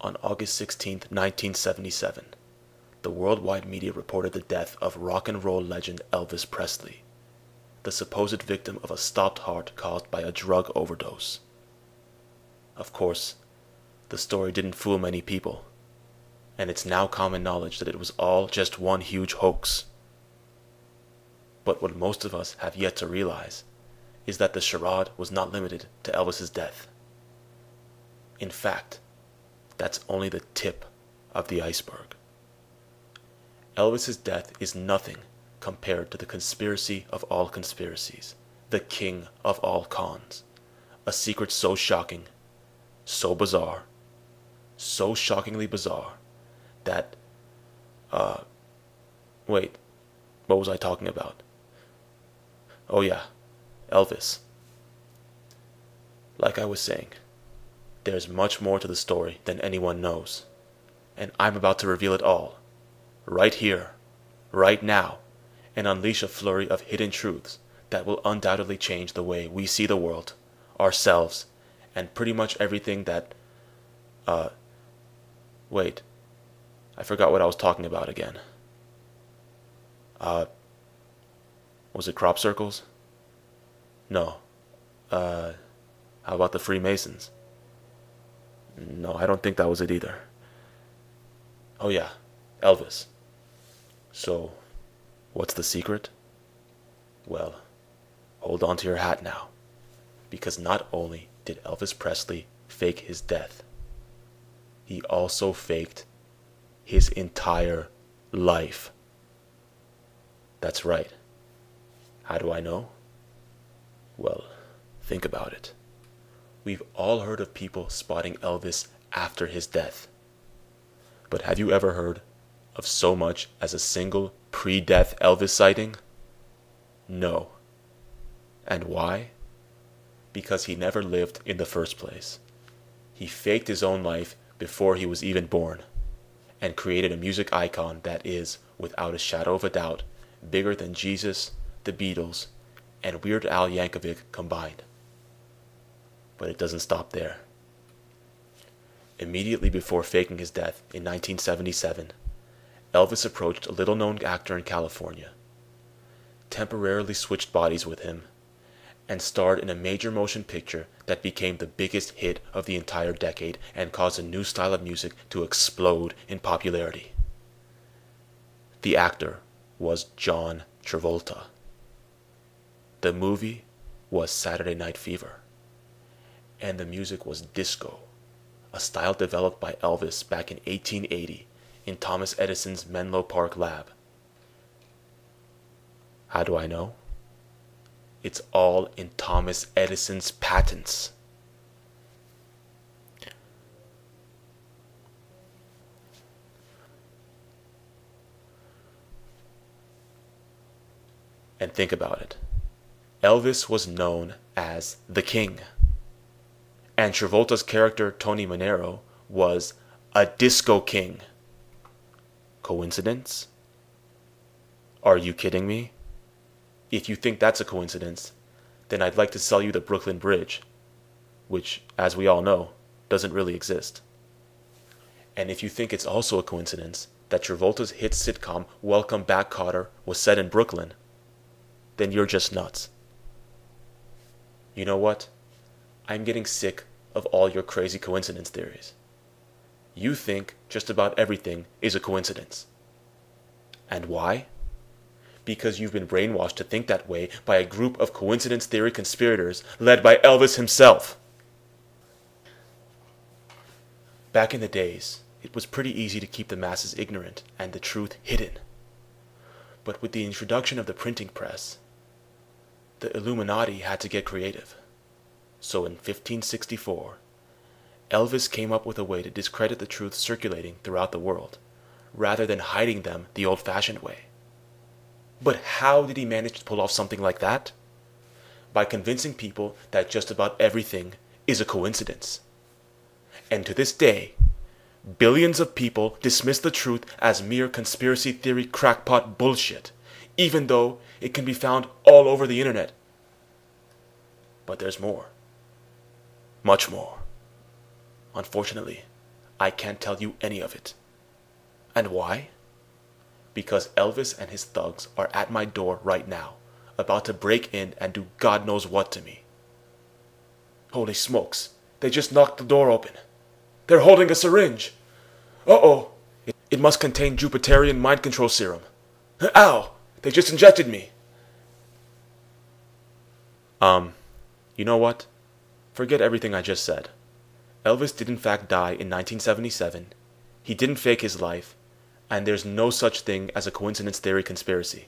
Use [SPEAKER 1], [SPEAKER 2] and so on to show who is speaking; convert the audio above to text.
[SPEAKER 1] On August 16, 1977, the worldwide media reported the death of rock and roll legend Elvis Presley, the supposed victim of a stopped heart caused by a drug overdose. Of course, the story didn't fool many people, and it's now common knowledge that it was all just one huge hoax. But what most of us have yet to realize is that the charade was not limited to Elvis's death. In fact, that's only the tip of the iceberg. Elvis's death is nothing compared to the conspiracy of all conspiracies, the king of all cons, a secret so shocking, so bizarre, so shockingly bizarre that, wait, what was I talking about? Oh yeah, Elvis. Like I was saying, there's much more to the story than anyone knows, and I'm about to reveal it all, right here, right now, and unleash a flurry of hidden truths that will undoubtedly change the way we see the world, ourselves, and pretty much everything that, wait, I forgot what I was talking about again. Was it crop circles? No. How about the Freemasons? No, I don't think that was it either. Oh yeah, Elvis. So, what's the secret? Well, hold on to your hat now, because not only did Elvis Presley fake his death, he also faked his entire life. That's right. How do I know? Well, think about it. We've all heard of people spotting Elvis after his death. But have you ever heard of so much as a single pre-death Elvis sighting? No. And why? Because he never lived in the first place. He faked his own life before he was even born, and created a music icon that is, without a shadow of a doubt, bigger than Jesus, the Beatles, and Weird Al Yankovic combined. But it doesn't stop there. Immediately before faking his death in 1977, Elvis approached a little-known actor in California, temporarily switched bodies with him, and starred in a major motion picture that became the biggest hit of the entire decade and caused a new style of music to explode in popularity. The actor was John Travolta. The movie was Saturday Night Fever, and the music was disco, a style developed by Elvis back in 1880 in Thomas Edison's Menlo Park lab. How do I know? It's all in Thomas Edison's patents. And think about it. Elvis was known as the King, and Travolta's character Tony Manero was a disco king. Coincidence? Are you kidding me? If you think that's a coincidence, then I'd like to sell you the Brooklyn Bridge, which, as we all know, doesn't really exist. And if you think it's also a coincidence that Travolta's hit sitcom Welcome Back, Kotter was set in Brooklyn, then you're just nuts. You know what? I'm getting sick of all your crazy coincidence theories. You think just about everything is a coincidence. And why? Because you've been brainwashed to think that way by a group of coincidence theory conspirators led by Elvis himself. Back in the days, it was pretty easy to keep the masses ignorant and the truth hidden. But with the introduction of the printing press, the Illuminati had to get creative. So in 1564, Elvis came up with a way to discredit the truth circulating throughout the world, rather than hiding them the old-fashioned way. But how did he manage to pull off something like that? By convincing people that just about everything is a coincidence. And to this day, billions of people dismiss the truth as mere conspiracy theory crackpot bullshit, even though it can be found all over the internet. But there's more. Much more. Unfortunately, I can't tell you any of it. And why? Because Elvis and his thugs are at my door right now, about to break in and do God knows what to me. Holy smokes, they just knocked the door open. They're holding a syringe. Uh-oh, it must contain Jupiterian mind control serum. Ow, they just injected me. You know what? Forget everything I just said. Elvis did in fact die in 1977. He didn't fake his life, and there's no such thing as a coincidence theory conspiracy.